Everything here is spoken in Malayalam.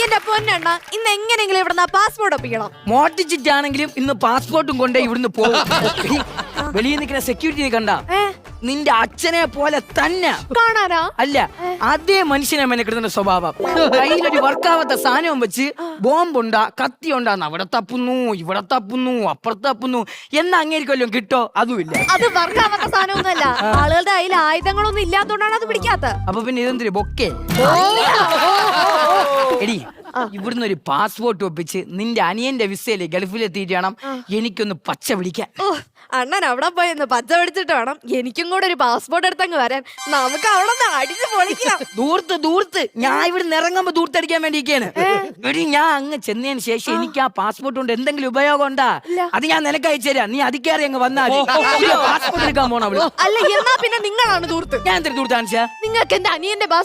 എന്റെ പൊന്നെണ്ണ ഇന്ന് എങ്ങനെങ്കിലും ഇവിടുന്ന് പാസ്പോർട്ട് ഒപ്പിക്കണം. മോട്ടിച്ചിട്ടാണെങ്കിലും ഇന്ന് പാസ്പോർട്ടും കൊണ്ടേ ഇവിടുന്ന് പോകും. വെളിയിൽ നിൽക്കുന്ന സെക്യൂരിറ്റി കണ്ട നിന്റെ അച്ഛനെ പോലെ തന്നെ കാണാനാ? അല്ല, അതേ മനുഷ്യനെ മെനക്കെടുന്ന സ്വഭാവം. കയ്യിലൊരു വർക്കാവാത്ത സാധനവും വെച്ച് ബോംബുണ്ടാ കത്തി ഉണ്ടാന്ന് അവിടെ തപ്പുന്നു, ഇവിടെ തപ്പുന്നു, അപ്പുറത്ത് തപ്പുന്നു. എന്നാ അങ്ങേരിക്കൊല്ലും കിട്ടോ? അതുമില്ല. അത് വർക്കാവാത്ത സാധനമൊന്നുമല്ല, ആളുകളുടെ കയ്യിൽ ആയുധങ്ങളൊന്നും ഇല്ലാത്തോണ്ടാണ് അത് പിടിക്കാത്ത. അപ്പൊ പിന്നെ ഇതെന്തൊരു ബൊക്കെ? എടി, ഇവിടുന്ന് ഒരു പാസ്പോർട്ട് ഒപ്പിച്ച് നിന്റെ അനിയന്റെ വിസയില് ഗൾഫിലെത്തിയിട്ട് വേണം എനിക്കൊന്ന് പച്ച പിടിക്കാൻ. അണ്ണൻ അവിടെ പോയി ഒന്ന് പച്ച പിടിച്ചിട്ട് വേണം എനിക്കും കൂടെ ഒരു പാസ്പോർട്ട് എടുത്തങ്ങ് വരാൻ. നമുക്ക് അവിടെ നിന്ന് അടിച്ച് പൊളിക്കാം. ദൂർത്ത് ഞാൻ ഇവിടുന്ന് ഇറങ്ങുമ്പോ ദൂർത്തടിക്കാൻ വേണ്ടിയിരിക്കാണ്. എടി, ഞാൻ അങ്ങ് ചെന്നതിന് ശേഷം എനിക്ക് ആ പാസ്പോർട്ട് കൊണ്ട് എന്തെങ്കിലും ഉപയോഗം ഉണ്ടാ? അത് ഞാൻ നിനക്ക് അയച്ചു തരാം. നീ അതിക്കേറി അങ്ങ് വന്നാൽ പാസ്പോർട്ട് എടുക്കാൻ പോണ. അല്ല, എന്നാ പിന്നെ നിങ്ങളാണ് ദൂർത്ത്. ഞാൻ എന്തൊരു ദൂർത്ത് കാണിച്ചാ? നിങ്ങൾക്ക് എന്റെ അനിയന്റെ പാസ്പോർട്ട്